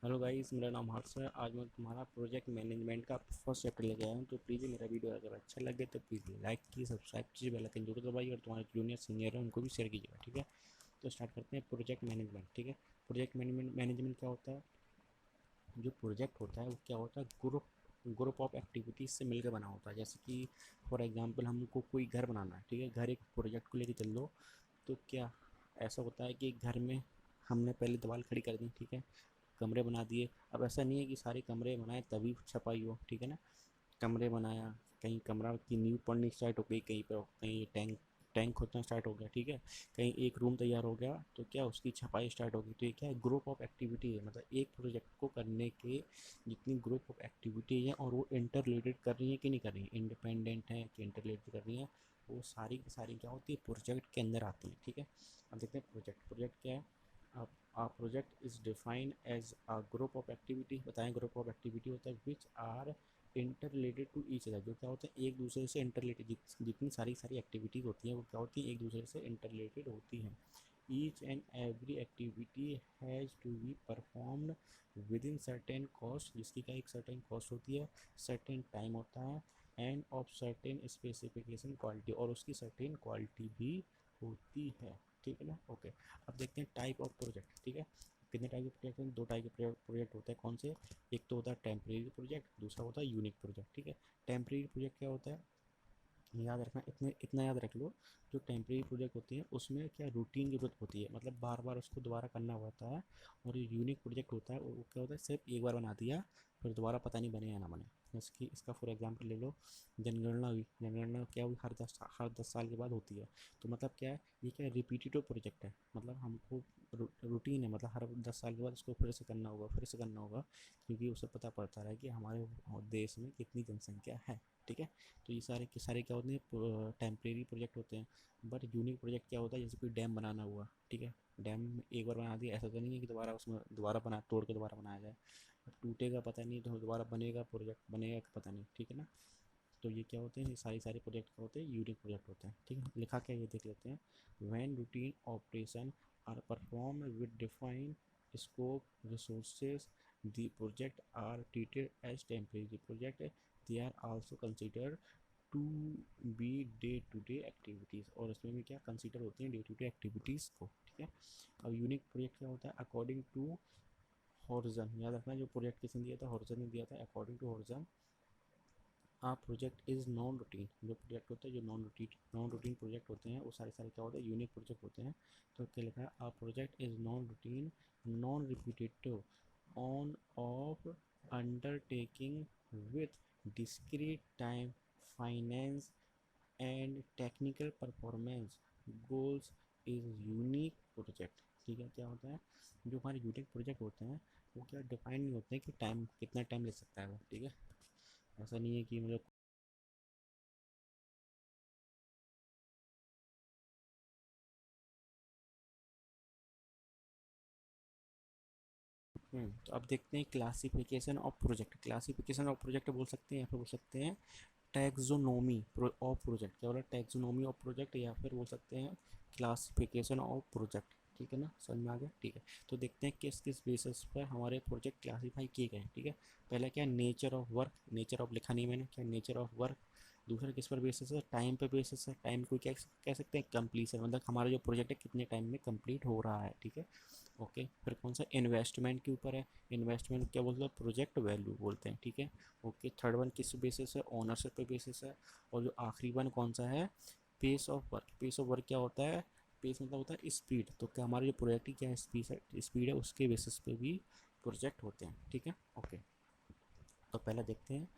Hello guys, मेरा नाम हर्ष है। आज मैं तुम्हारा प्रोजेक्ट मैनेजमेंट का फर्स्ट चैप्टर लेके आया हूँ। तो प्लीज़ मेरा वीडियो अगर अच्छा लगे तो प्लीज़ लाइक कीजिए, सब्सक्राइब कीजिए, बेल आइकन जरूर दबाइए और तुम्हारे जूनियर सीनियर हैं उनको भी शेयर कीजिएगा, ठीक है। तो स्टार्ट करते हैं प्रोजेक्ट मैनेजमेंट, ठीक है। प्रोजेक्ट मैनेजमेंट क्या होता है? जो प्रोजेक्ट होता है वो क्या होता है, ग्रुप ऑफ एक्टिविटीज़ से मिलकर बना होता है। जैसे कि फॉर एग्जांपल हमको कोई घर बनाना है, ठीक है। घर एक प्रोजेक्ट को लेकर चल लो। तो क्या ऐसा होता है कि घर में हमने पहले दीवार खड़ी कर दी, ठीक है, कमरे बना दिए। अब ऐसा नहीं है कि सारे कमरे बनाए तभी छपाई हो, ठीक है ना। कमरे बनाया, कहीं कमरा की नींव पड़नी स्टार्ट हो गई, कहीं पर कहीं टैंक टैंक खोदना स्टार्ट हो गया, ठीक है। कहीं एक रूम तैयार हो गया तो क्या उसकी छपाई स्टार्ट हो गई। तो ये क्या है, ग्रुप ऑफ एक्टिविटी है। मतलब एक प्रोजेक्ट को करने के जितनी ग्रुप ऑफ एक्टिविटी है और वो इंटर रिलेटेड कर रही है कि नहीं कर रही है, इंडिपेंडेंट है कि इंटर रिलेटेड कर रही है, वो सारी की सारी क्या होती है, प्रोजेक्ट के अंदर आती है, ठीक है। अब देखते हैं प्रोजेक्ट प्रोजेक्ट क्या है। अब a project is defined as a group of activity, बताएं ग्रुप ऑफ एक्टिविटी होता है which are interrelated to each other. जो क्या होता है, एक दूसरे से इंटर रिलेटेड, जितनी सारी सारी एक्टिविटीज़ होती हैं वो क्या होती हैं, एक दूसरे से इंटर रिलेटेड होती हैं। Each and every activity has to be performed within certain cost, जिसकी क्या एक सर्टेन कॉस्ट होती है, सर्टेन टाइम होता है, end of certain specification quality, और उसकी सर्टेन क्वालिटी भी होती है, ठीक है ना। ओके, अब देखते हैं टाइप ऑफ प्रोजेक्ट, ठीक है। कितने टाइप के प्रोजेक्ट हैं? दो टाइप के प्रोजेक्ट होते हैं। कौन से? एक तो होता है टेम्परेरी प्रोजेक्ट, दूसरा होता है यूनिक प्रोजेक्ट, ठीक है। टेम्परेरी प्रोजेक्ट क्या होता है, याद रखना, इतना याद रख लो। जो टेम्परेरी प्रोजेक्ट होती है उसमें क्या रूटीन की जरूरत होती है, मतलब बार बार उसको दोबारा करना होता है। और ये यूनिक प्रोजेक्ट होता है वो क्या होता है, सिर्फ एक बार बना दिया फिर दोबारा पता नहीं बने या ना बने। इसकी इसका फॉर एग्जांपल ले लो, जनगणना हुई। जनगणना क्या हुई, हर दस साल के बाद होती है। तो मतलब क्या है, ये क्या रिपीटेटिव प्रोजेक्ट है। मतलब हमको रूटीन है, मतलब हर 10 साल के बाद उसको फिर से करना होगा, फिर से करना होगा, क्योंकि उसे पता पड़ता रहा कि हमारे देश में कितनी जनसंख्या है, ठीक है। तो ये सारे के सारे क्या होते हैं, टेम्परेरी प्रोजेक्ट होते हैं। बट यूनिक प्रोजेक्ट क्या होता है, जैसे कोई डैम बनाना हुआ, ठीक है। डैम एक बार बना दिया, ऐसा तो नहीं है कि दोबारा उसमें दोबारा बना तोड़ के दोबारा बनाया जाए। अब टूटेगा पता नहीं, तो दोबारा बनेगा, प्रोजेक्ट बनेगा पता नहीं, ठीक है ना। तो ये क्या होते हैं, ये सारी सारे प्रोजेक्ट क्या होते हैं, यूनिक प्रोजेक्ट होते हैं, ठीक है। लिखा क्या ये देख लेते हैं। When routine operation are perform with define scope resources, the project are treated as temporary project, they are also considered to be day to day activities, और इसमें भी क्या कंसिडर होती हैं डे टू डे एक्टिविटीज़ को, ठीक है। अब यूनिक प्रोजेक्ट क्या होता है, अकॉर्डिंग टू हॉरिजन, याद रखना जो प्रोजेक्ट किसने दिया था, हॉरिजन ने दिया था। According to Horizon a project is non routine, जो प्रोजेक्ट होता है, जो नॉन रूटीन प्रोजेक्ट होते हैं वो सारे सारे क्या होते हैं, यूनिक प्रोजेक्ट होते हैं। तो क्या लिखा है, a project is non routine, non repetitive, one off undertaking with discrete time, finance and technical performance goals is unique project, ठीक है। क्या होता है, जो हमारे यूनिक प्रोजेक्ट होते हैं वो क्या डिफाइन नहीं होते हैं कि टाइम कितना टाइम ले सकता है वो, ठीक है। ऐसा नहीं है कि मतलब तो अब देखते हैं classification of project. Classification of project बोल सकते हैं या फिर बोल सकते हैं टैक्सोनॉमी ऑफ प्रोजेक्ट। क्या बोला, टैक्सोनॉमी ऑफ प्रोजेक्ट, या फिर बोल सकते हैं क्लासिफिकेशन ऑफ प्रोजेक्ट, ठीक है ना। समझ में आ गया, ठीक है। तो देखते हैं किस किस बेसिस पर हमारे प्रोजेक्ट क्लासीफाई किए गए हैं, ठीक है। पहला क्या है, nature of work, nature of लिखा नहीं मैंने, क्या नेचर ऑफ वर्क। दूसरा किस पर बेसिस है, टाइम पे बेसिस है। टाइम को क्या कह सकते हैं, कंप्लीशन, मतलब हमारा जो प्रोजेक्ट है कितने टाइम में कंप्लीट हो रहा है, ठीक है। ओके, फिर कौन सा, इन्वेस्टमेंट के ऊपर है। इन्वेस्टमेंट क्या बोलते हैं, प्रोजेक्ट वैल्यू बोलते हैं, ठीक है। ओके, थर्ड वन किस बेसिस है, ओनरशिप पे बेसिस है। और जो आखिरी वन कौन सा है, pace of work. Pace of work क्या होता है, पेस मतलब होता है स्पीड। तो क्या हमारे जो प्रोजेक्ट की क्या स्पीड है उसके बेसिस पे भी प्रोजेक्ट होते हैं, ठीक है। ओके, तो पहला देखते हैं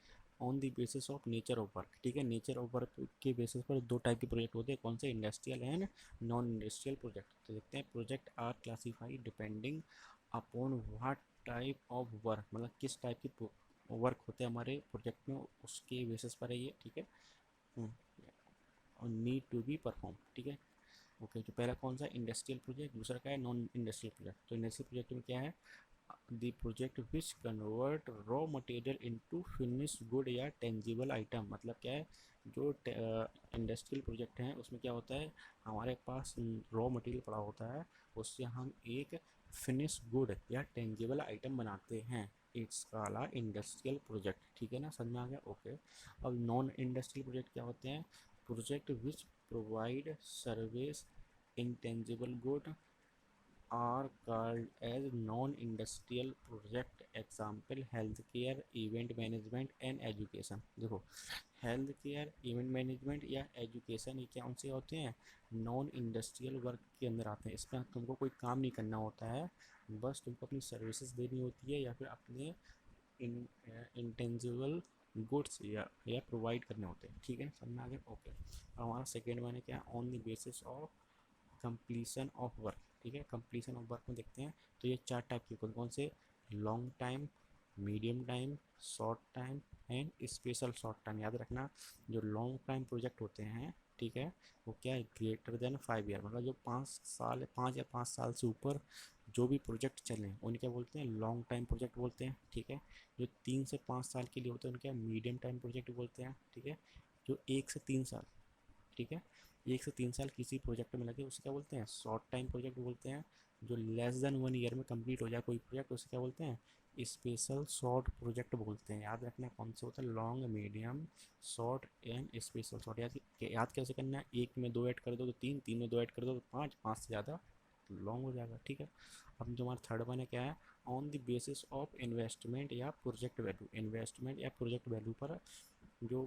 on the basis of nature of work, ठीक है। नेचर ऑफ वर्क के बेसिस पर दो टाइप के प्रोजेक्ट होते हैं, कौन से, industrial and non industrial project. तो देखते हैं, project are classified depending upon what type of work, मतलब किस टाइप की वर्क होते हैं हमारे प्रोजेक्ट में, उसके बेसिस पर है ये, ठीक है। और नीड टू बी परफॉर्म, ठीक है। ओके, तो पहला कौन सा, इंडस्ट्रियल प्रोजेक्ट, दूसरा क्या है, नॉन इंडस्ट्रियल प्रोजेक्ट। तो इंडस्ट्रियल प्रोजेक्ट में क्या है, the project which convert raw material into finish good या टेंजिबल आइटम। मतलब क्या है, जो इंडस्ट्रियल प्रोजेक्ट हैं उसमें क्या होता है, हमारे पास रॉ मटेरियल पड़ा होता है, उससे हम एक फिनिश गुड या टेंजिबल आइटम बनाते हैं। इट्स काला इंडस्ट्रियल प्रोजेक्ट। ठीक है ना, समझ में आ गया? ओके। अब नॉन इंडस्ट्रियल प्रोजेक्ट क्या होते हैं? Project which provide service intangible good are called as non-industrial project. Example health care, event management and education। देखो, हेल्थ केयर, इवेंट मैनेजमेंट या एजुकेशन, ये कौन से होते हैं? नॉन इंडस्ट्रियल वर्क के अंदर आते हैं। इसमें तुमको कोई काम नहीं करना होता है, बस तुमको अपनी सर्विसेज देनी होती है या फिर अपने इंटेंजिबल गुड्स या प्रोवाइड करने होते हैं। ठीक है, समझ में आ गया? ओके। अब हमारा सेकेंड वन है क्या? On the basis of completion of work. ठीक है, कंप्लीशन ऑफ वर्क में देखते हैं तो ये चार टाइप के कौन कौन से? Long time, medium time, short time and special short time. याद रखना, जो लॉन्ग टाइम प्रोजेक्ट होते हैं, ठीक है, वो क्या है? ग्रेटर देन 5 ईयर, मतलब जो 5 साल, 5 या 5 साल से ऊपर जो भी प्रोजेक्ट चलें उन्हें क्या बोलते हैं? लॉन्ग टाइम प्रोजेक्ट बोलते हैं। ठीक है, जो 3 से 5 साल के लिए होते हैं उनके मीडियम टाइम प्रोजेक्ट बोलते हैं। ठीक है, जो 1 से 3 साल, ठीक है, 1 से 3 साल किसी प्रोजेक्ट में लगे उसे क्या बोलते हैं? शॉर्ट टाइम प्रोजेक्ट बोलते हैं। जो लेस देन 1 ईयर में कंप्लीट हो जाए कोई प्रोजेक्ट, उसे क्या बोलते हैं? स्पेशल शॉर्ट प्रोजेक्ट बोलते हैं। याद रखना कौन से होता है? Long, medium, short and special short. याद कैसे करना है? एक में दो ऐड कर दो तो तीन, तीन में दो ऐड कर दो तो पाँच, पाँच से ज़्यादा लॉन्ग हो जाएगा। ठीक है, अब जो हमारा थर्ड वन है क्या है? On the basis of investment या प्रोजेक्ट वैल्यू। इन्वेस्टमेंट या प्रोजेक्ट वैल्यू पर जो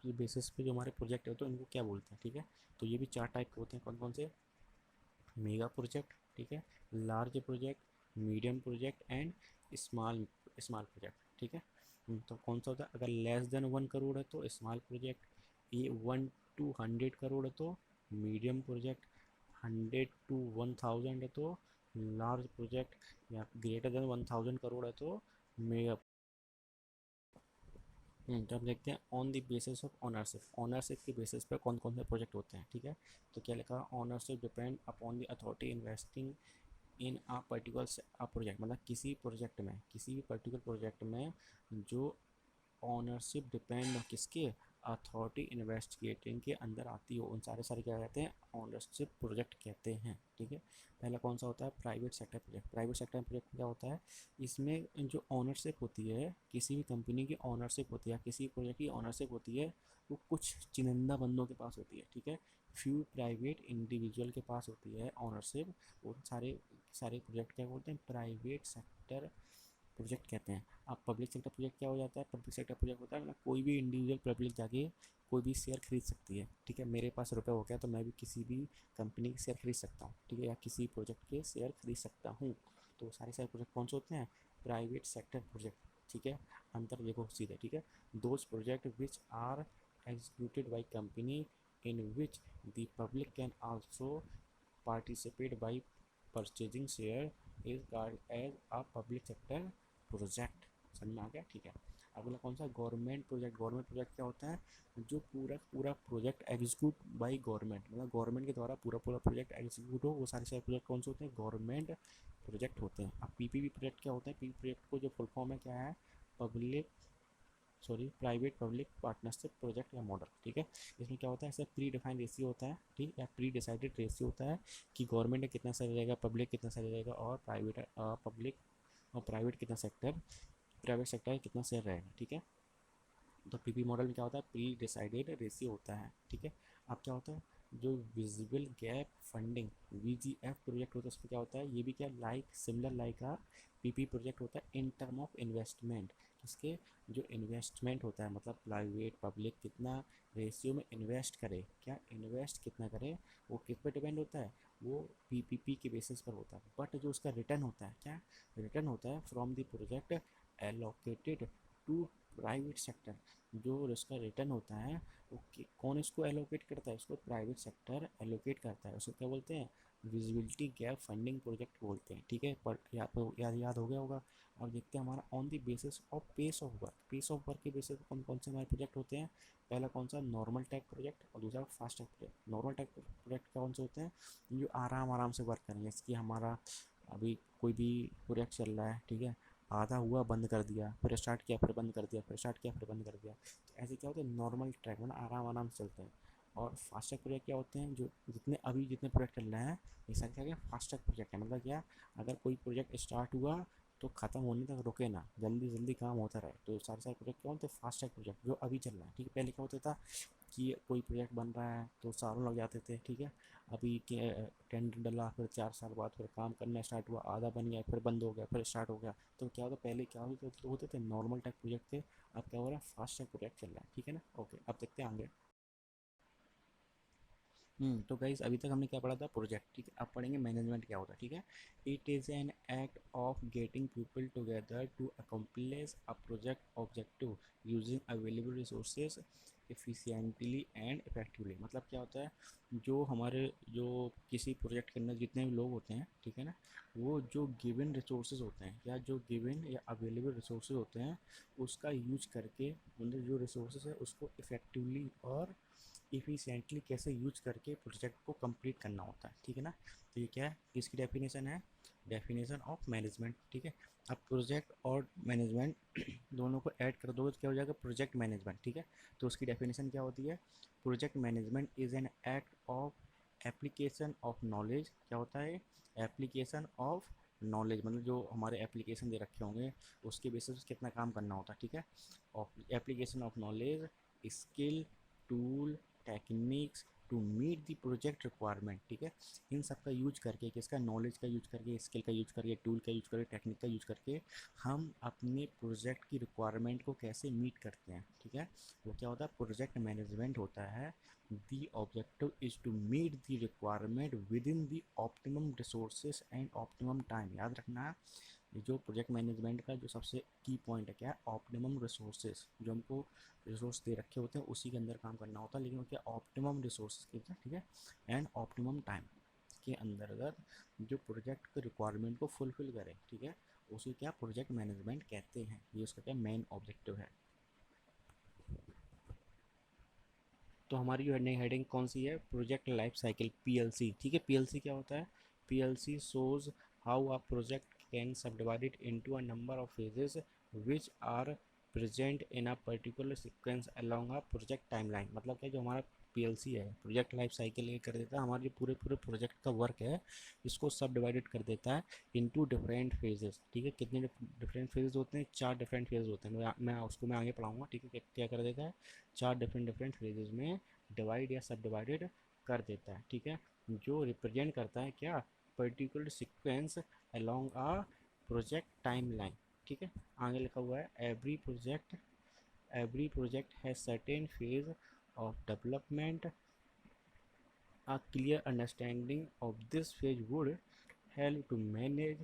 बेसिस पे जो हमारे प्रोजेक्ट है तो इनको क्या बोलते हैं? ठीक है, तो ये भी चार टाइप के होते हैं। कौन कौन से? मेगा प्रोजेक्ट, ठीक है, large project, medium project and small small project. ठीक है, तो कौन सा होता है? अगर लेस देन 1 करोड़ है तो स्मॉल प्रोजेक्ट, ये 1 to 100 करोड़ है तो मीडियम प्रोजेक्ट, 100 to 1000 है तो लार्ज प्रोजेक्ट, या ग्रेटर देन 1000 करोड़ है तो मेगा। तो हम देखते हैं on the basis of ownership. Ownership के बेसिस पे कौन कौन से प्रोजेक्ट होते हैं। ठीक है, तो क्या लिखा? Ownership depend upon the authority investing in a particular project. मतलब किसी भी पर्टिकुलर प्रोजेक्ट में जो ऑनरशिप डिपेंड किसके? अथॉरिटी इन्वेस्टिगेटिंग के अंदर आती हो, उन सारे सारे क्या कहते हैं? ऑनरशिप प्रोजेक्ट कहते हैं। ठीक है, पहला कौन सा होता है? Private sector project. Private sector project क्या होता है? इसमें जो ऑनरशिप होती है, किसी भी कंपनी की ऑनरशिप होती है, किसी प्रोजेक्ट की ऑनरशिप होती है, वो कुछ चुनिंदा बंदों के पास होती है। ठीक है, फ्यू प्राइवेट इंडिविजुअल के पास होती है ऑनरशिप। वो सारे सारे प्रोजेक्ट क्या बोलते हैं? प्राइवेट सेक्टर प्रोजेक्ट कहते हैं। अब पब्लिक सेक्टर प्रोजेक्ट क्या हो जाता है? पब्लिक सेक्टर प्रोजेक्ट होता है मतलब कोई भी इंडिविजुअल पब्लिक जाके कोई भी शेयर खरीद सकती है। ठीक है, मेरे पास रुपए हो गया तो मैं भी किसी भी कंपनी के शेयर खरीद सकता हूँ। ठीक है, या किसी प्रोजेक्ट के शेयर खरीद सकता हूँ। तो सारे सारे प्रोजेक्ट कौन से होते हैं? Private sector project. ठीक है, अंतर देखो सीधे। ठीक है, those project which are executed by company in which the public can also participate by purchasing share is called as a public sector project. समझ में आ गया? ठीक है, अगला कौन सा? Government project. गवर्नमेंट प्रोजेक्ट क्या होता है? जो पूरा पूरा प्रोजेक्ट एग्जीक्यूट बाई गवर्नमेंट, मतलब गवर्नमेंट के द्वारा पूरा पूरा प्रोजेक्ट एग्जीक्यूट हो, वो सारे सारे प्रोजेक्ट कौन से होते हैं? गवर्नमेंट प्रोजेक्ट होते हैं। अब पीपीपी प्रोजेक्ट क्या होता है? पीपीपी प्रोजेक्ट को जो फुल फॉर्म है क्या है? Public private public partnership project या मॉडल। ठीक है, इसमें क्या होता है? ऐसे प्री डिफाइंड रेशियो होता है, ठीक, या प्री डिसाइडेड रेशियो होता है कि गवर्नमेंट में कितना शेयर रहेगा, पब्लिक कितना शेयर रहेगा, और पब्लिक और प्राइवेट कितना सेक्टर, प्राइवेट सेक्टर का कितना शेयर रहेगा। ठीक है, तो पीपी मॉडल में क्या होता है? प्री डिसाइडेड रेशियो होता है। ठीक है, अब क्या होता है? जो visible gap funding VGF project होता है, उसमें क्या होता है? ये भी क्या लाइक सिमिलर लाइक आ पीपी प्रोजेक्ट होता है इन टर्म ऑफ इन्वेस्टमेंट। इसके जो इन्वेस्टमेंट होता है, मतलब प्राइवेट पब्लिक कितना रेशियो में इन्वेस्ट करे, क्या इन्वेस्ट कितना करे, वो किस पर डिपेंड होता है? वो पीपीपी के बेसिस पर होता है। बट जो उसका रिटर्न होता है, क्या रिटर्न होता है? From the project allocated to private sector. जो उसका रिटर्न होता है वो कौन इसको एलोकेट करता है? उसको प्राइवेट सेक्टर एलोकेट करता है। उसको क्या बोलते हैं? विजिबिलिटी गैप फंडिंग प्रोजेक्ट बोलते हैं। ठीक है, पर याद हो गया होगा। अब देखते हैं हमारा on the basis of pace of work. Pace of work के बेसिस पर कौन कौन से हमारे प्रोजेक्ट होते हैं? पहला कौन सा? नॉर्मल टाइप प्रोजेक्ट, और दूसरा fast type project. Normal type project कौन से होते हैं? जो आराम आराम से वर्क करेंगे, जैसे कि हमारा अभी कोई भी प्रोजेक्ट चल रहा है, ठीक है, आधा हुआ बंद कर दिया, फिर स्टार्ट किया, फिर बंद कर दिया, फिर स्टार्ट किया, फिर बंद कर दिया, तो ऐसे क्या होता है, नॉर्मल ट्रैक में ना आराम आराम से चलते हैं। और फास्ट ट्रैक प्रोजेक्ट क्या होते हैं, जो जितने प्रोजेक्ट चल रहे हैं ये सारे क्या फास्ट ट्रैक प्रोजेक्ट है। मतलब क्या, अगर कोई प्रोजेक्ट स्टार्ट हुआ तो ख़त्म होने तक रुके ना, जल्दी जल्दी काम होता रहे। तो सारे सारे प्रोजेक्ट क्या होते हैं, फास्ट ट्रैक प्रोजेक्ट जो अभी चल रहा है, ठीक है। पहले क्या होता था कि कोई प्रोजेक्ट बन रहा है तो सालों लग जाते थे, ठीक है। अभी के टेंडर डला, फिर 4 साल बाद फिर काम करना स्टार्ट हुआ, आधा बन गया, फिर बंद हो गया, फिर स्टार्ट हो गया। तो क्या होता, पहले क्या होते थे, नॉर्मल टाइप प्रोजेक्ट थे। अब क्या हो रहा है, फास्ट टाइप प्रोजेक्ट चल रहा है, ठीक है ना। ओके, अब देखते हैं आगे। तो गाइस अभी तक हमने क्या पढ़ा था, प्रोजेक्ट, ठीक है। अब पढ़ेंगे मैनेजमेंट क्या होता है, ठीक है। It is an act of getting people together to accomplish a project objective using available resources efficiently and effectively. मतलब क्या होता है, जो हमारे जो किसी प्रोजेक्ट के अंदर जितने भी लोग होते हैं, ठीक है ना, वो जो गिवन रिसोर्सेज होते हैं या जो गिवन या अवेलेबल रिसोर्सेज होते हैं उसका यूज करके, मतलब जो रिसोर्सेज है उसको इफ़ेक्टिवली और इफ़िशिएंटली कैसे यूज करके प्रोजेक्ट को कंप्लीट करना होता है, ठीक है ना। तो ये क्या है, इसकी डेफिनेशन है, डेफिनेशन ऑफ मैनेजमेंट, ठीक है। अब प्रोजेक्ट और मैनेजमेंट दोनों को ऐड कर दोगे तो क्या हो जाएगा, प्रोजेक्ट मैनेजमेंट, ठीक है। तो उसकी डेफिनेशन क्या होती है, project management is an act of application of knowledge. क्या होता है, एप्लीकेशन ऑफ नॉलेज, मतलब जो हमारे एप्लीकेशन दे रखे होंगे उसके बेसिस पे कितना काम करना होता है, ठीक है। Application of knowledge, skill, tool, techniques to meet the project requirement, ठीक है। इन सब का यूज करके, किसका, नॉलेज का यूज करके, स्किल का यूज करके, टूल का यूज करके, टेक्निक का यूज करके हम अपने प्रोजेक्ट की रिक्वायरमेंट को कैसे मीट करते हैं, ठीक है। वो क्या होता है, प्रोजेक्ट मैनेजमेंट होता है। The objective is to meet the requirement within the optimum resources and optimum time. याद रखना है, ये जो प्रोजेक्ट मैनेजमेंट का जो सबसे की पॉइंट है, क्या है, ऑप्टिमम रिसोर्सेज। जो हमको रिसोर्स दे रखे होते हैं उसी के अंदर काम करना होता है, लेकिन वो क्या, ऑप्टिमम रिसोर्स के, ठीक है, एंड ऑप्टिमम टाइम के अंतर्गत जो प्रोजेक्ट के रिक्वायरमेंट को फुलफिल करे, ठीक है, उसे क्या प्रोजेक्ट मैनेजमेंट कहते हैं। ये उसका क्या मेन ऑब्जेक्टिव है। तो हमारी जो नई हेडिंग कौन सी है, प्रोजेक्ट लाइफ साइकिल, पीएलसी, ठीक है। पीएलसी क्या होता है, PLC shows how a project can subdivided into a number of phases which are present in a particular sequence along a project timeline. मतलब क्या, जो हमारा पीएलसी है, प्रोजेक्ट लाइफ साइकिल, ये कर देता है हमारे पूरे पूरे प्रोजेक्ट का वर्क है, इसको सब डिवाइडेड कर देता है इनटू डिफरेंट फेजेस, ठीक है। कितने डिफरेंट फेजेस होते हैं, 4 डिफरेंट फेजेस होते हैं। मैं आगे पढ़ाऊंगा, ठीक है, क्या कर देता है, 4 डिफरेंट फेजेस में डिवाइड या सब डिवाइडेड कर देता है, ठीक है। जो रिप्रेजेंट करता है क्या, पर्टिकुलर सीक्वेंस अलोंग आ प्रोजेक्ट टाइमलाइन, ठीक है। आगे लिखा हुआ है, every project has certain phase of development. A clear understanding of this phase would help to manage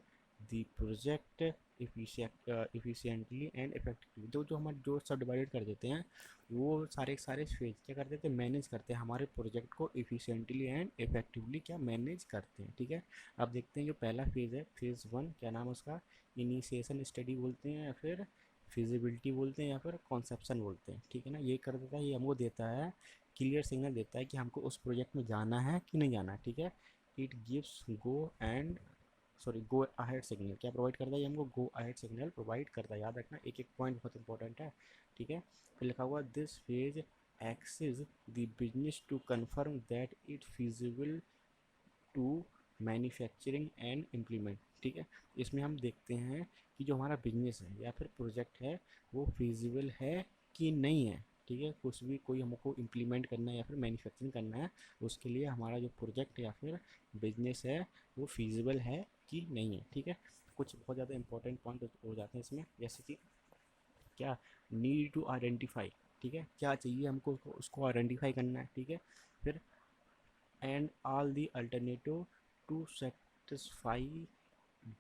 the project efficiently and effectively। तो जो हमारे जो सब डिवाइडेड कर देते हैं वो सारे सारे फेज क्या कर देते हैं, मैनेज करते हैं हमारे प्रोजेक्ट को इफ़िशिएंटली एंड इफेक्टिवली, क्या मैनेज करते हैं, ठीक है। अब देखते हैं जो पहला फेज़ है, फेज़ 1, क्या नाम है उसका, इनिशिएशन स्टडी बोलते हैं या फिर फिजिबिलिटी बोलते हैं या फिर कॉन्सेप्शन बोलते हैं, ठीक है ना। ये कर देता है, ये हमको देता है, क्लियर सिग्नल देता है कि हमको उस प्रोजेक्ट में जाना है कि नहीं जाना है, ठीक है। It gives go ahead signal, क्या प्रोवाइड करता है, ये हमको गो अहेड सिग्नल प्रोवाइड करता है। याद रखना, एक एक पॉइंट बहुत इंपॉर्टेंट है, ठीक है। फिर लिखा हुआ, this phase access the business to confirm that it feasible to manufacturing and implement, ठीक है। इसमें हम देखते हैं कि जो हमारा बिजनेस है या फिर प्रोजेक्ट है वो फिजिबल है कि नहीं है, ठीक है। कुछ भी कोई हमको इम्प्लीमेंट करना है या फिर मैन्युफैक्चरिंग करना है, उसके लिए हमारा जो प्रोजेक्ट या फिर बिजनेस है वो फिजिबल है कि नहीं है, ठीक है। कुछ बहुत ज़्यादा इंपॉर्टेंट पॉइंट हो जाते हैं इसमें, जैसे कि क्या, नीड टू आइडेंटिफाई, ठीक है, क्या चाहिए हमको, उसको आइडेंटिफाई करना है, ठीक है। फिर and all the alternative to satisfy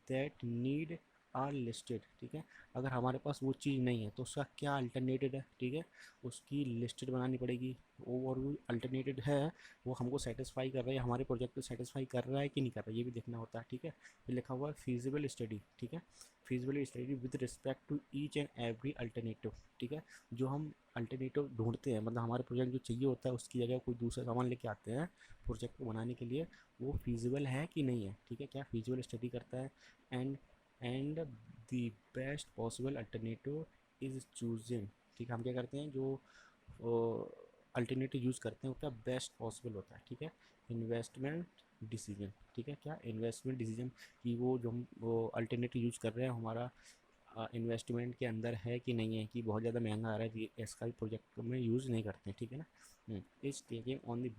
that need are listed, ठीक है। अगर हमारे पास वो चीज़ नहीं है तो उसका क्या अल्टरनेटिव है, ठीक है, उसकी लिस्टेड बनानी पड़ेगी। और वो अल्टरनेटिव है वो हमको सेटिस्फाई कर रहा है, हमारे प्रोजेक्ट को सेटिस्फाई कर रहा है कि नहीं कर रहा है, ये भी देखना होता है, ठीक है। फिर लिखा हुआ है फीजिबल स्टडी, ठीक है, feasible study with respect to each and every alternative, ठीक है। जो हम अल्टरनेटिव ढूंढते हैं, मतलब हमारे प्रोजेक्ट जो चाहिए होता है उसकी जगह कोई दूसरा सामान लेके आते हैं प्रोजेक्ट को बनाने के लिए, वो फीजिबल है कि नहीं है, ठीक है, क्या फीजिबल स्टडी करता है। And and the best possible alternative is chosen, ठीक है। हम क्या करते हैं, जो अल्टरनेटिव यूज़ करते हैं वो क्या बेस्ट पॉसिबल होता है, ठीक है। इन्वेस्टमेंट डिसीजन, ठीक है, क्या इन्वेस्टमेंट डिसीजन, कि वो जो हम वो अल्टरनेटिव यूज़ कर रहे हैं हमारा इन्वेस्टमेंट के अंदर है कि नहीं है, कि बहुत ज़्यादा महंगा आ रहा है, इसका भी प्रोजेक्ट में यूज़ नहीं करते हैं, ठीक है ना। Is taking on the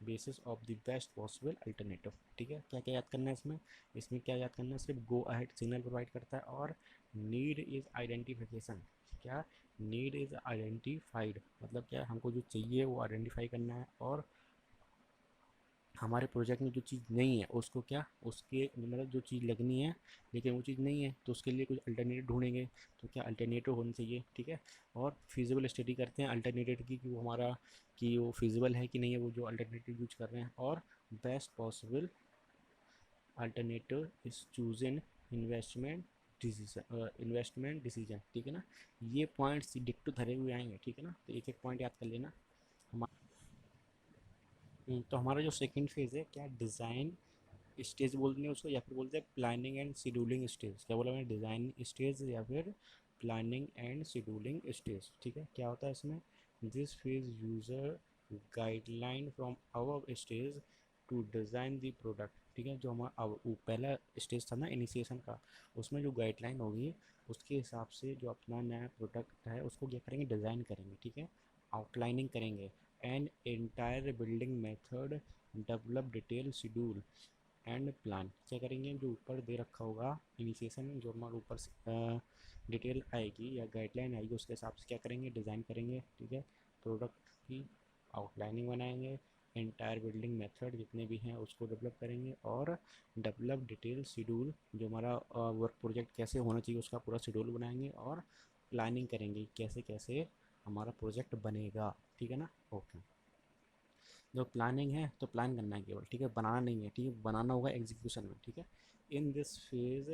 basis of the best possible alternative, ठीक है। क्या क्या याद करना है इसमें, इसमें क्या याद करना है, सिर्फ गो अहेड सिग्नल प्रोवाइड करता है, और नीड इज़ आइडेंटिफिकेशन, क्या नीड इज़ आइडेंटिफाइड, मतलब क्या हमको जो चाहिए वो आइडेंटिफाई करना है, और हमारे प्रोजेक्ट में जो चीज़ नहीं है उसको क्या, उसके मतलब जो चीज़ लगनी है लेकिन वो चीज़ नहीं है तो उसके लिए कुछ अल्टरनेटिव ढूंढेंगे, तो क्या अल्टरनेटिव होना चाहिए, ठीक है। और फिजिबल स्टडी करते हैं अल्टरनेटिव की, कि वो हमारा कि वो फिजिबल है कि नहीं है वो जो अल्टरनेटिव यूज कर रहे हैं, और best possible alternative is chosen investment decision, ठीक है ना। ये पॉइंट्स डिक्टो धरे हुए आएंगे, ठीक है ना, तो एक एक पॉइंट याद कर लेना। तो हमारा जो सेकंड फेज़ है क्या, डिज़ाइन स्टेज बोलते हैं उसको, या फिर बोलते हैं प्लानिंग एंड शेड्यूलिंग स्टेज, क्या बोला मैंने, डिज़ाइन स्टेज या फिर प्लानिंग एंड शेड्यूलिंग स्टेज, ठीक है। क्या होता है इसमें, this phase user guideline from our stage to design the product, ठीक है। जो हमारा पहला स्टेज था ना इनिशिएशन का, उसमें जो गाइडलाइन होगी उसके हिसाब से जो अपना नया प्रोडक्ट है उसको क्या करेंगे, डिज़ाइन करेंगे, ठीक है, आउटलाइनिंग करेंगे, and entire building method, develop detail schedule and plan, क्या करेंगे, जो ऊपर दे रखा होगा इनिशिएशन, जो हमारे ऊपर से डिटेल आएगी या गाइडलाइन आएगी उसके हिसाब से क्या करेंगे, डिज़ाइन करेंगे, ठीक है, प्रोडक्ट की आउटलाइनिंग बनाएंगे, एंटायर बिल्डिंग मेथड जितने भी हैं उसको डेवलप करेंगे, और डेवलप डिटेल शेड्यूल, जो हमारा वर्क प्रोजेक्ट कैसे होना चाहिए उसका पूरा शेड्यूल बनाएंगे, और प्लानिंग करेंगे कैसे कैसे हमारा प्रोजेक्ट बनेगा, ठीक है ना। ओके, जो प्लानिंग है तो प्लान करना है केवल, ठीक है, बनाना नहीं है, ठीक है, बनाना होगा एग्जीक्यूशन में, ठीक है। In this phase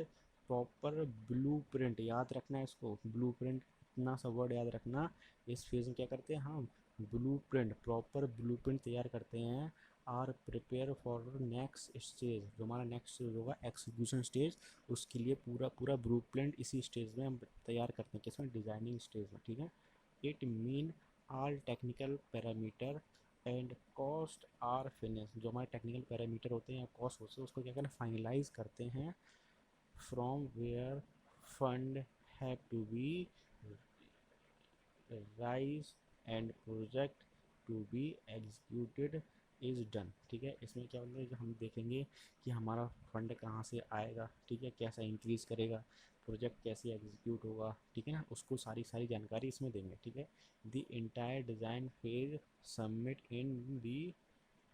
proper blue print, याद रखना है इसको, ब्लू प्रिंट, इतना सा वर्ड याद रखना। इस फेज में क्या करते हैं हम, blue print, proper blue print तैयार करते हैं, are prepare for next stage, जो हमारा नेक्स्ट स्टेज होगा एग्जीक्यूशन स्टेज, उसके लिए पूरा पूरा ब्लू प्रिंट इसी स्टेज में हम तैयार करते हैं, किसमें, डिज़ाइनिंग स्टेज में, ठीक है। It mean all technical parameter and cost are finish, जो हमारे टेक्निकल पैरामीटर होते हैं या कॉस्ट होते हैं उसको क्या करना, फाइनलाइज करते हैं, from where fund have to be raise and project to be executed is done, ठीक है। इसमें क्या बोलते हैं कि हम देखेंगे कि हमारा फंड कहाँ से आएगा, ठीक है, कैसा इंक्रीज़ करेगा, प्रोजेक्ट कैसे एग्जीक्यूट होगा, ठीक है ना, उसको सारी सारी जानकारी इसमें देंगे, ठीक है। The entire design phase submit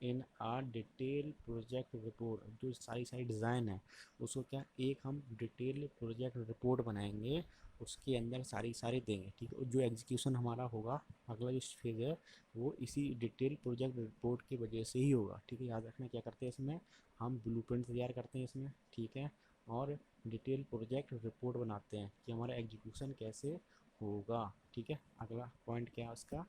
in are detail project report, जो सारी सारी डिज़ाइन है उसको क्या, एक हम डिटेल प्रोजेक्ट रिपोर्ट बनाएंगे, उसके अंदर सारी सारी देंगे, ठीक है। जो एग्जीक्यूशन हमारा होगा अगला जो फेज है वो इसी डिटेल प्रोजेक्ट रिपोर्ट की वजह से ही होगा, ठीक है। याद रखना क्या करते हैं इसमें, हम ब्लूप्रिंट तैयार करते हैं इसमें, ठीक है, और डिटेल प्रोजेक्ट रिपोर्ट बनाते हैं कि हमारा एग्जीक्यूशन कैसे होगा, ठीक है। अगला पॉइंट क्या है उसका,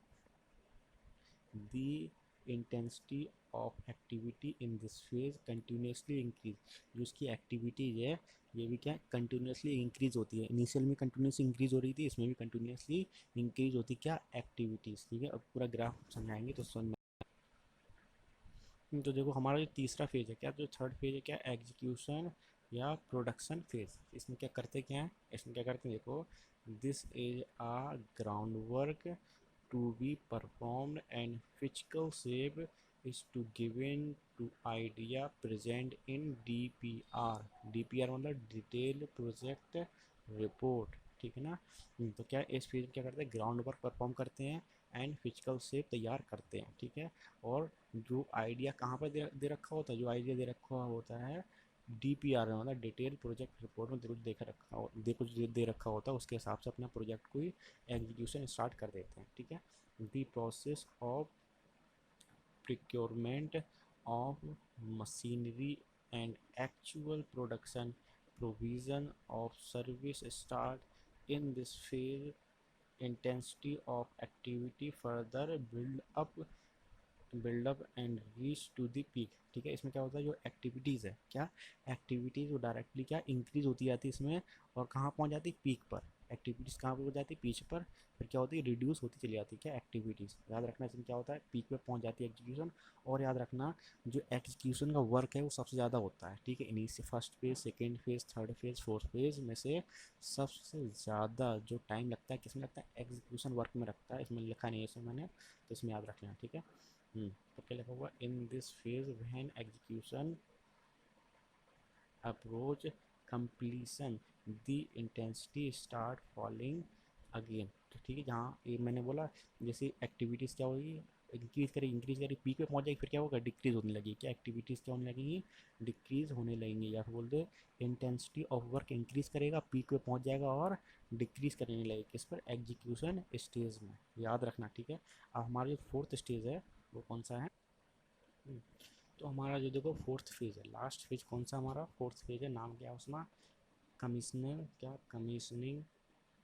the intensity of activity in this phase continuously increase, जो इसकी एक्टिविटीज है ये भी क्या कंटिन्यूसली इंक्रीज होती है, इनिशियल में कंटिन्यूसली इंक्रीज हो रही थी, इसमें भी कंटिन्यूसली इंक्रीज होती क्या, एक्टिविटीज़, ठीक है। अब पूरा ग्राफ समझाएंगे तो समझ में, तो देखो हमारा जो तीसरा फेज है क्या, जो थर्ड फेज है क्या, एग्जीक्यूशन या प्रोडक्शन फेज, इसमें क्या करते क्या है, इसमें क्या करते हैं देखो, this is a ground work to be performed and physical shape is to given to idea present in DPR, DPR मतलब डिटेल प्रोजेक्ट रिपोर्ट, ठीक है ना। तो क्या इस फेज में क्या करते हैं, ग्राउंड वर्क परफॉर्म करते हैं एंड फिजिकल शेप तैयार करते हैं, ठीक है। और जो आइडिया कहाँ पर दे रखा होता है, जो आइडिया दे रखा होता है DPR में मतलब डिटेल प्रोजेक्ट रिपोर्ट में कुछ कुछ दे रखा होता है, उसके हिसाब से अपना प्रोजेक्ट को एग्जीक्यूशन स्टार्ट कर देते हैं, ठीक है। The process of procurement of machinery and actual production provision of service start in this phase. Intensity of activity further build up and reach to the peak, ठीक है। इसमें क्या होता है, जो एक्टिविटीज़ है, क्या एक्टिविटीज़ वो डायरेक्टली क्या इंक्रीज होती जाती है इसमें, और कहाँ पहुँच जाती है, पीक पर। एक्टिविटीज़ कहाँ पर हो जाती है, पीच पर। फिर क्या होती है, रिड्यूस होती चली जाती है क्या एक्टिविटीज़। याद रखना इसमें क्या होता है, पीक पे पहुँच जाती है एग्जीक्यूशन। और याद रखना जो एग्जीक्यूशन का वर्क है वो सबसे ज़्यादा होता है, ठीक है। इन्हीं से first phase, second phase, third phase, fourth phase में से सबसे ज़्यादा जो टाइम लगता है किसमें लगता है, एग्जीक्यूशन वर्क में लगता है। इसमें लिखा नहीं है इसमें मैंने, तो इसमें याद रख लेना, ठीक है। तो क्या लिखा हुआ, in this phase when execution approach completion the intensity start falling again. तो ठीक है, जहाँ ये मैंने बोला जैसे एक्टिविटीज़ क्या होगी, इंक्रीज करेगी, पीक पे पहुंच जाएगी, फिर क्या होगा, डिक्रीज होने लगेगी। क्या एक्टिविटीज़ क्या होने लगेगी, डिक्रीज होने लगेंगी। या फिर बोल दे इंटेंसिटी ऑफ वर्क इंक्रीज करेगा, पीक पे पहुंच जाएगा, और डिक्रीज करने लगेगी किस पर, एग्जीक्यूशन स्टेज में। याद रखना, ठीक है। अब हमारा जो फोर्थ स्टेज है वो कौन सा है। हम्म, तो हमारा जो देखो फोर्थ फेज है, लास्ट फेज कौन सा हमारा फोर्थ फेज है, नाम क्या है उसमें, कमीशनर क्या commissioning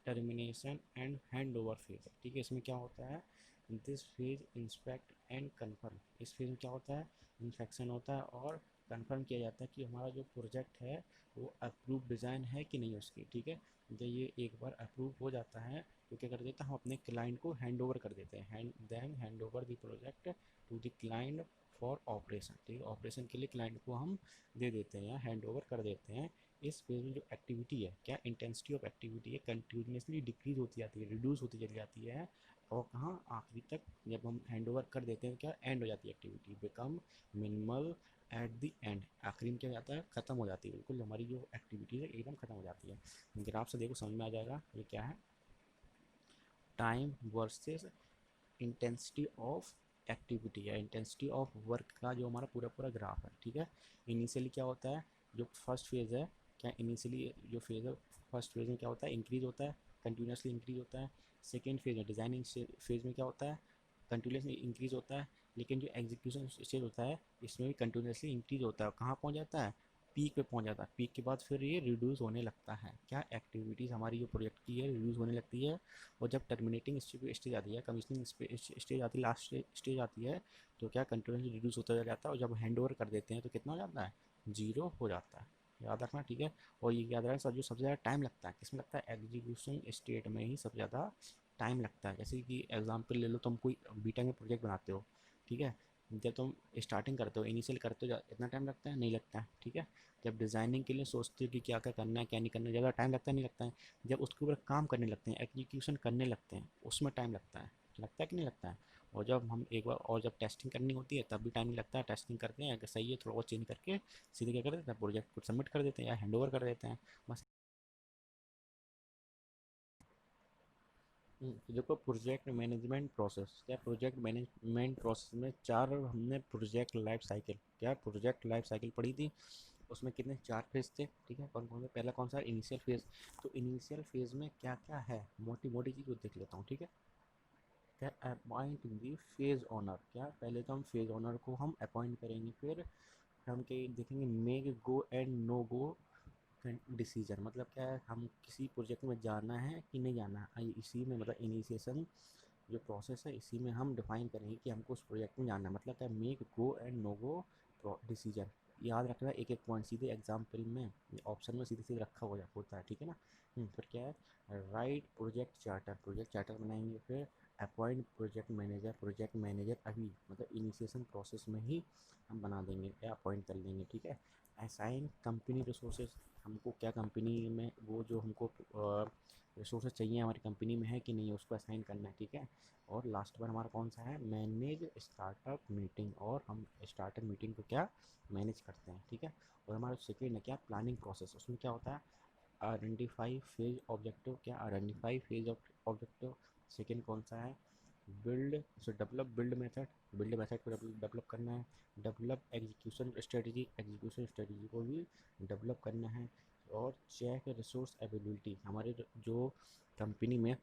termination and hand over phase है, ठीक है। इसमें क्या होता है, this phase inspect and confirm. इस फेज में क्या होता है, इंस्पेक्शन होता है और कंफर्म किया जाता है कि हमारा जो प्रोजेक्ट है वो अप्रूव डिज़ाइन है कि नहीं उसकी, ठीक है। जब ये एक बार अप्रूव हो जाता है तो क्या कर देते हैं, हम अपने क्लाइंट को हैंड ओवर कर देते हैं, hand over the project to the client for operation, ठीक है। ऑपरेशन के लिए क्लाइंट को हम दे देते हैं या हैंड ओवर कर देते हैं। इस फेज में जो एक्टिविटी है, क्या इंटेंसिटी ऑफ एक्टिविटी है, कंटिन्यूसली डिक्रीज होती जाती है, रिड्यूस होती चली जाती है। और कहाँ आखिरी तक जब हम हैंड ओवर कर देते हैं क्या एंड हो जाती है activity, become minimal at the end. आखिरी में क्या हो जाता है, खत्म हो जाती है, बिल्कुल हमारी जो एक्टिविटी है एकदम खत्म हो जाती है। ग्राफ से देखो समझ में आ जाएगा ये क्या है, time versus intensity of activity या इंटेंसिटी ऑफ वर्क का जो हमारा पूरा पूरा ग्राफ है, ठीक है। इनिशियली क्या होता है, जो फर्स्ट फेज़ है, क्या इनिशियली जो फेज़ है फर्स्ट फेज़ में क्या होता है, इंक्रीज होता है, कंटिन्यूसली इंक्रीज होता है। सेकेंड फेज़ में डिज़ाइनिंग फेज़ में क्या होता है, कंटिन्यूसली इंक्रीज होता है। लेकिन जो एग्जीक्यूशन स्टेज होता है इसमें भी कंटिन्यूसली इंक्रीज होता है, कहाँ पहुँच जाता है, पीक पे पहुंच जाता है। पीक के बाद फिर ये रिड्यूस होने लगता है, क्या एक्टिविटीज़ हमारी जो प्रोजेक्ट की है रिड्यूस होने लगती है। और जब टर्मिनेटिंग स्टेज आती है, कमीशनिंग स्टेज आती है, लास्ट स्टेज आती है, तो क्या कंटिन्यूसली रिड्यूस होता जाता है। और जब हैंड ओवर कर देते हैं तो कितना हो जाता है, जीरो हो जाता है। याद रखना, ठीक है। और ये याद रखना जो सबसे ज़्यादा टाइम लगता है किसमें लगता है, एग्जीक्यूशन स्टेट में ही सबसे ज़्यादा टाइम लगता है। जैसे कि एग्जांपल ले लो, तुम कोई बीटा में प्रोजेक्ट बनाते हो, ठीक है। जब तुम स्टार्टिंग करते हो, इनिशियल करते हो, इतना टाइम लगता है, नहीं लगता है, ठीक है। जब डिज़ाइनिंग के लिए सोचते हो कि क्या क्या करना है क्या नहीं करना है, ज़्यादा टाइम लगता है, नहीं लगता है। जब उसके ऊपर काम करने लगते हैं, एग्जीक्यूशन करने लगते हैं, उसमें टाइम लगता है कि नहीं लगता है। और जब हम एक बार और जब टेस्टिंग करनी होती है तब भी टाइम नहीं लगता है। टेस्टिंग करते हैं अगर सही है थोड़ा बहुत चेंज करके सीधे क्या कर देते हैं, प्रोजेक्ट को सबमिट कर देते हैं या हैंड ओवर कर देते हैं, बस। तो देखो प्रोजेक्ट मैनेजमेंट प्रोसेस, क्या प्रोजेक्ट मैनेजमेंट प्रोसेस में चार हमने प्रोजेक्ट लाइफ साइकिल, क्या प्रोजेक्ट लाइफ साइकिल पढ़ी थी। उसमें कितने, चार फेज थे, ठीक है। कौन कौन सा, पहला कौन सा, इनिशियल फेज। तो इनिशियल फेज में क्या क्या है, मोटी मोटी चीज़ को देख लेता हूँ, ठीक है। क्या अपॉइंट दी फेज ऑनर, क्या पहले तो हम फेज ऑनर को हम अपॉइंट करेंगे, फिर हम के देखेंगे make go and no go decision, मतलब क्या है, हम किसी प्रोजेक्ट में जाना है कि नहीं जाना है, इसी में मतलब इनिशिएशन जो प्रोसेस है इसी में हम डिफाइन करेंगे कि हमको उस प्रोजेक्ट में जाना है, मतलब क्या, make go and no go decision. याद रखना एक एक पॉइंट सीधे एग्जाम्पल में ऑप्शन में सीधे सीधे रखा हो होता है, ठीक है ना। फिर क्या है, राइट प्रोजेक्ट चार्टर बनाएंगे, फिर अपॉइंट प्रोजेक्ट मैनेजर अभी मतलब इनिशिएशन प्रोसेस में ही हम बना देंगे या अपॉइंट कर लेंगे, ठीक है। असाइन कंपनी रिसोर्सेज, हमको क्या कंपनी में वो जो हमको रिसोर्सेज चाहिए हमारी कंपनी में है कि नहीं, उसको असाइन करना है, ठीक है। और लास्ट बार हमारा कौन सा है, मैनेज स्टार्टअप मीटिंग, और हम स्टार्टअप मीटिंग को क्या मैनेज करते हैं, ठीक है। और हमारा सेकेंड है क्या, प्लानिंग प्रोसेस, उसमें क्या होता है, आइडेंटिफाई फेज ऑब्जेक्टिव, क्या आइडेंटिफाई फेज ऑब्जेक्टिव। सेकेंड कौन सा है, build so develop build method को डेवलप करना है। डेवलप एग्जीक्यूशन स्ट्रेटजी को भी डेवलप करना है। और चेक रिसोर्स अवेलेबिलिटी, हमारे जो कंपनी में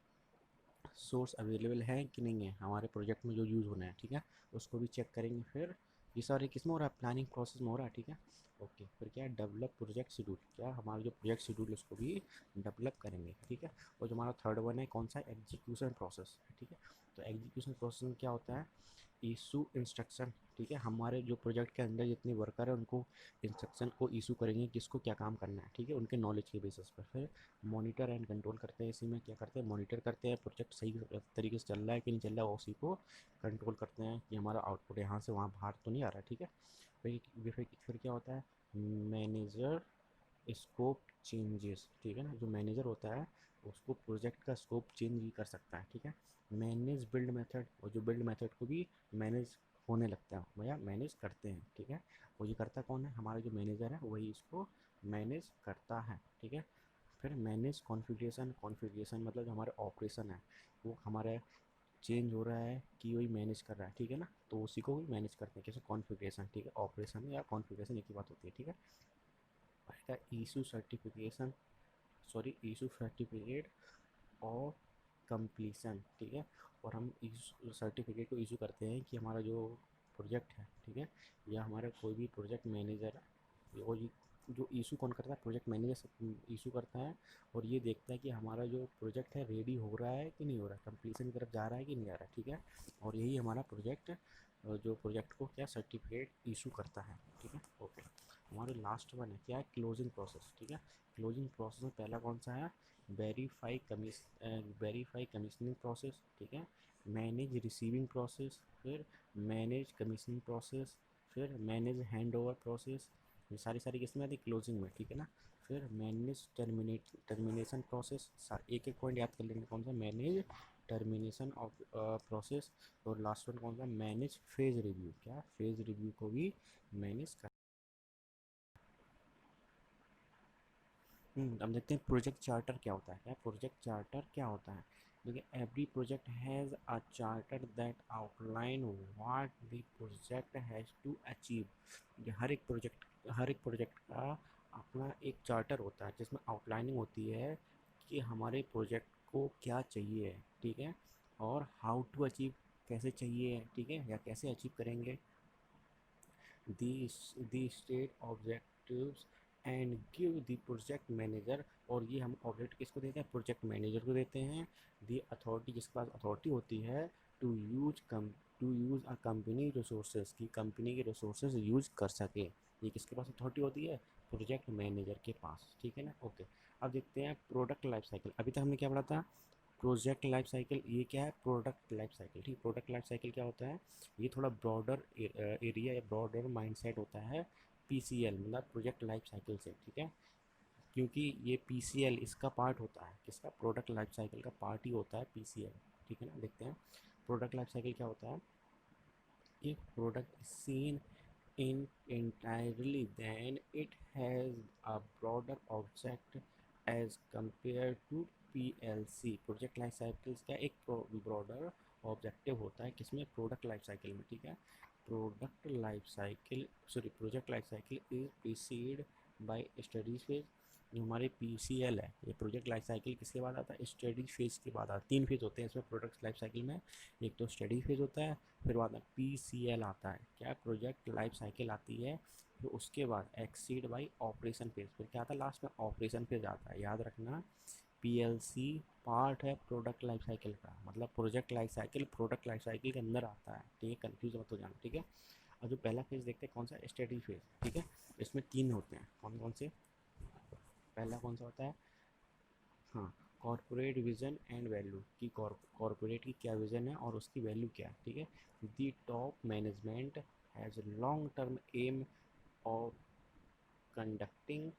सोर्स अवेलेबल है कि नहीं है हमारे प्रोजेक्ट में जो यूज़ होना है, ठीक है, उसको भी चेक करेंगे। फिर ये सारे किस में हो रहा है, प्लानिंग प्रोसेस में हो रहा है, ठीक है। ओके, फिर क्या है, डेवलप प्रोजेक्ट शेड्यूल, क्या हमारा जो प्रोजेक्ट शेड्यूल है उसको भी डेवलप करेंगे, ठीक है। और जो हमारा थर्ड वन है कौन सा, एग्जीक्यूशन प्रोसेस, ठीक है। तो एग्जीक्यूशन प्रोसेस में क्या होता है, इशू इंस्ट्रक्शन, ठीक है, हमारे जो प्रोजेक्ट के अंदर जितने वर्कर है उनको इंस्ट्रक्शन को इशू करेंगे, किसको क्या काम करना है, ठीक है, उनके नॉलेज के बेसिस पर। फिर मॉनिटर एंड कंट्रोल करते हैं, इसी में क्या करते हैं, मॉनिटर करते हैं प्रोजेक्ट सही तरीके से चल रहा है कि नहीं चल रहा है, उसी को कंट्रोल करते हैं कि हमारा आउटपुट यहाँ से वहाँ बाहर तो नहीं आ रहा, ठीक है। फिर क्या होता है, मैनेजर स्कोप चेंजेस, ठीक है ना, जो मैनेजर होता है उसको प्रोजेक्ट का स्कोप चेंज भी कर सकता है, ठीक है। मैनेज बिल्ड मेथड, और जो बिल्ड मेथड को भी मैनेज होने लगता है भैया, मैनेज करते हैं, ठीक है। और ये करता कौन है, हमारा जो मैनेजर है वही इसको मैनेज करता है, ठीक है। फिर मैनेज कॉन्फ़िगरेशन, कॉन्फ़िगरेशन मतलब जो हमारे ऑपरेशन है वो हमारा चेंज हो रहा है कि वही मैनेज कर रहा है, ठीक है ना, तो उसी को भी मैनेज करते हैं कैसे, कॉन्फ़िगरेशन, ठीक है। ऑपरेशन या कॉन्फ़िगरेशन एक ही बात होती है, ठीक है। आएगा issue certification, sorry issue certificate और कंप्लीसन, ठीक है। और हम इस सर्टिफिकेट को इशू करते हैं कि हमारा जो प्रोजेक्ट है, ठीक है, या हमारा कोई भी प्रोजेक्ट मैनेजर है, और जो इशू कौन करता है, प्रोजेक्ट मैनेजर इशू करता है। और ये देखता है कि हमारा जो प्रोजेक्ट है रेडी हो रहा है कि नहीं हो रहा है, कंप्लीसन की तरफ जा रहा है कि नहीं जा रहा है, ठीक है। और यही हमारा प्रोजेक्ट, जो प्रोजेक्ट को क्या सर्टिफिकेट इशू करता है, ठीक है। ओके, हमारे लास्ट वन है क्या है, क्लोजिंग प्रोसेस, ठीक है। क्लोजिंग प्रोसेस में पहला कौन सा है, वेरीफाई कमीशनिंग प्रोसेस, ठीक है। मैनेज रिसीविंग प्रोसेस, फिर मैनेज कमीशनिंग प्रोसेस, फिर मैनेज हैंड ओवर प्रोसेस, ये सारी सारी किस में आती है, क्लोजिंग में, ठीक है ना। फिर मैनेज टर्मिनेशन प्रोसेस, एक एक पॉइंट याद कर लेंगे, कौन सा, मैनेज टर्मिनेशन ऑफ प्रोसेस। और लास्ट वन कौन सा, मैनेज फेज रिव्यू, क्या फेज रिव्यू को भी मैनेज कर। अब देखते हैं प्रोजेक्ट चार्टर क्या होता है, क्या प्रोजेक्ट चार्टर क्या होता है। देखिए, every project has a charter that outline what the project has to achieve. हर एक प्रोजेक्ट का अपना एक चार्टर होता है जिसमें आउटलाइनिंग होती है कि हमारे प्रोजेक्ट को क्या चाहिए, ठीक है, और हाउ टू अचीव, कैसे चाहिए, ठीक है, या कैसे अचीव करेंगे the state objectives and give the project manager. और ये हम ऑब्जेक्ट किसको देते हैं, प्रोजेक्ट मैनेजर को देते हैं। दी अथॉरिटी, जिसके पास अथॉरिटी होती है to use a company resources, की कंपनी के रिसोर्सेज यूज कर सके, ये किसके पास अथॉरिटी होती है, प्रोजेक्ट मैनेजर के पास, ठीक है ना। ओके, अब देखते हैं प्रोडक्ट लाइफ साइकिल। अभी तक हमने क्या पढ़ा था, प्रोजेक्ट लाइफ साइकिल, ये क्या है, प्रोडक्ट लाइफ साइकिल, ठीक। प्रोडक्ट लाइफ साइकिल क्या होता है, ये थोड़ा ब्रॉडर एरिया या ब्रॉडर माइंडसेट होता है पीसीएल मतलब प्रोजेक्ट लाइफ साइकिल से, ठीक है। क्योंकि ये पीसीएल इसका पार्ट होता है, किसका, प्रोडक्ट लाइफ साइकिल का पार्ट ही होता है पीसीएल, ठीक है ना। देखते हैं प्रोडक्ट लाइफ साइकिल क्या होता है। If product is seen in entirely, then it has a broader object as compared to PLC। Project life cycles का एक ब्रॉडर ऑब्जेक्टिव होता है किसमें, प्रोडक्ट लाइफ साइकिल में, ठीक है। Project life cycle is preceded bye study phase. जो हमारे PCL है, ये प्रोजेक्ट लाइफ साइकिल किसके बाद आता है, स्टडी फेज के बाद आता है। 3 फेज होते हैं इसमें प्रोडक्ट लाइफ साइकिल में, एक तो स्टडी फेज होता है, फिर बाद में PCL आता है, क्या प्रोजेक्ट लाइफ साइकिल आती है। फिर उसके बाद एक्सीड बाई ऑपरेशन फेज, फिर क्या आता है लास्ट में, ऑपरेशन फेज आता है, याद रखना। PLC पार्ट है प्रोडक्ट लाइफ साइकिल का, मतलब project life cycle product life cycle के अंदर आता है, ठीक है, कन्फ्यूज मत हो जाना, ठीक है। और जो पहला फेज देखते हैं कौन सा, स्टडी फेज, ठीक है। इसमें 3 होते हैं, कौन कौन से, पहला कौन सा होता है, हाँ, कॉरपोरेट विजन एंड वैल्यू, की कॉरपोरेट की क्या विज़न है और उसकी वैल्यू क्या है, ठीक है। The top management has long term aim of conducting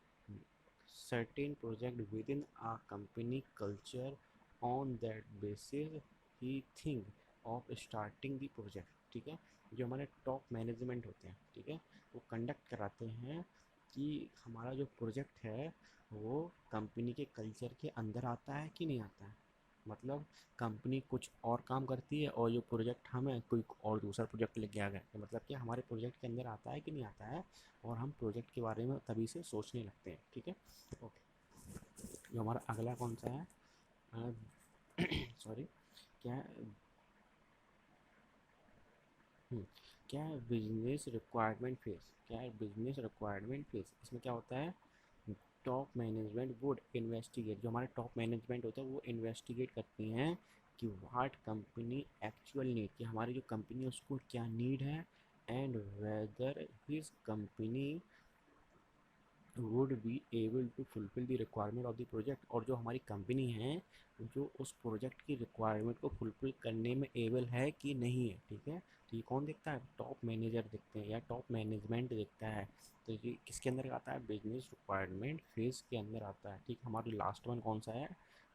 certain project within a company culture. On that basis he think of starting the project, ठीक है। जो हमारे टॉप मैनेजमेंट होते हैं, ठीक है, वो कंडक्ट कराते हैं कि हमारा जो प्रोजेक्ट है वो कंपनी के कल्चर के अंदर आता है कि नहीं आता है, मतलब कंपनी कुछ और काम करती है और जो प्रोजेक्ट हमें कोई और दूसरा प्रोजेक्ट लेके आ गया, तो मतलब कि हमारे प्रोजेक्ट के अंदर आता है कि नहीं आता है, और हम प्रोजेक्ट के बारे में तभी से सोचने लगते हैं। ठीक है, ओके। जो हमारा अगला कौन सा है, सॉरी, क्या है, क्या है बिजनेस रिक्वायरमेंट फेज। क्या है बिजनेस रिक्वायरमेंट फेज, इसमें क्या होता है, टॉप मैनेजमेंट वुड इन्वेस्टिगेट, जो हमारे टॉप मैनेजमेंट होता है वो इन्वेस्टिगेट करती हैं कि व्हाट कंपनी एक्चुअल नीड, कि हमारी जो कंपनी है उसको क्या नीड है, and whether his company would be able to fulfil the requirement of the project, और जो हमारी कंपनी है जो उस प्रोजेक्ट की रिक्वायरमेंट को फुलफिल करने में एबल है कि नहीं है। ठीक है, तो ये कौन देखता है, टॉप मैनेजर देखते हैं या टॉप मैनेजमेंट देखता है। तो ये किसके अंदर आता है, बिजनेस रिक्वायरमेंट फेज के अंदर आता है। ठीक, हमारी लास्ट वन कौन सा है,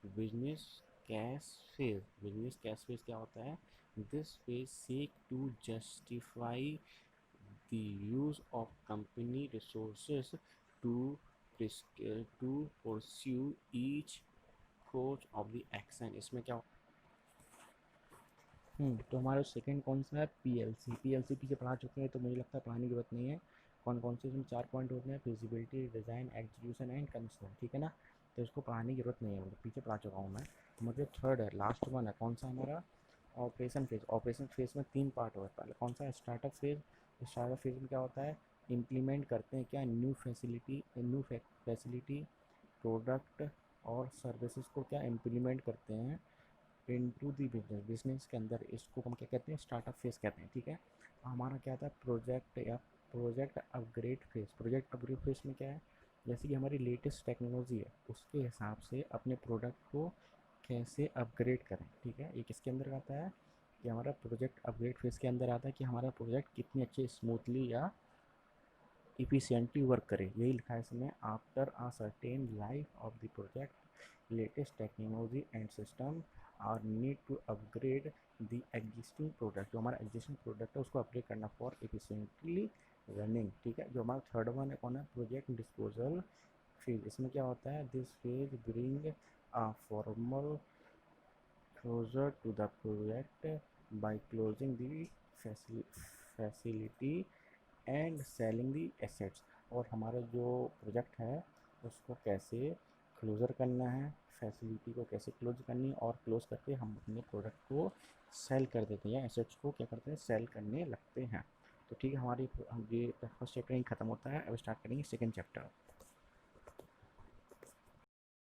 business case phase. Business case phase क्या होता है, this phase seek to justify the use of company resources to to pursue each course of the action। इसमें क्या, तो हमारा सेकंड कौन सा है, पीएलसी। पीएलसी पीछे पढ़ा चुके हैं तो मुझे लगता है पढ़ाने की जरूरत नहीं है। कौन कौन से इसमें 4 पॉइंट होते हैं, feasibility, design, execution and commission. ठीक है ना, तो इसको पढ़ाने की जरूरत नहीं है, मतलब पीछे पढ़ा चुका हूँ मैं। तो मतलब थर्ड है, लास्ट वन है, कौन सा हमारा, ऑपरेशन फेज। ऑपरेशन फेज में 3 पार्ट होता है। पहले कौन सा है, स्टार्टअप फेज। स्टार्टअप फेज में क्या होता है, इम्प्लीमेंट करते हैं क्या, न्यू फैसिलिटी प्रोडक्ट और सर्विसेज को क्या इम्प्लीमेंट करते हैं इनटू दी बिजनेस। बिजनेस के अंदर इसको हम क्या कहते हैं, स्टार्टअप फेज कहते हैं। ठीक है, हमारा क्या था, प्रोजेक्ट या project upgrade phase. Project upgrade phase में क्या है, जैसे कि हमारी लेटेस्ट टेक्नोलॉजी है उसके हिसाब से अपने प्रोडक्ट को कैसे अपग्रेड करें। ठीक है, ये किसके अंदर आता है, कि हमारा प्रोजेक्ट अपग्रेड फेज के अंदर आता है कि हमारा प्रोजेक्ट कितनी अच्छे स्मूथली या इफिशियंटली वर्क करे। यही लिखा है इसमें, after a certain life of the project latest technology and system are need to upgrade the existing product. जो हमारा एग्जिस्टिंग प्रोडक्ट है उसको अपग्रेड करना फॉर एफिशिएंटली रनिंग। ठीक है, जो हमारा थर्ड वन है कौन है, प्रोजेक्ट डिस्पोजल फेज। इसमें क्या होता है, this phase bring a formal closure to the project by closing the facility and selling the assets. और हमारा जो प्रोजेक्ट है उसको कैसे क्लोज़र करना है, फैसिलिटी को कैसे क्लोज करनी है, और क्लोज करके हम अपने प्रोडक्ट को सेल कर देते हैं या एसेट्स को क्या करते हैं, सेल करने लगते हैं। तो ठीक है, हमारी ये फर्स्ट चैप्टर ही ख़त्म होता है। अब स्टार्ट करेंगे सेकेंड चैप्टर।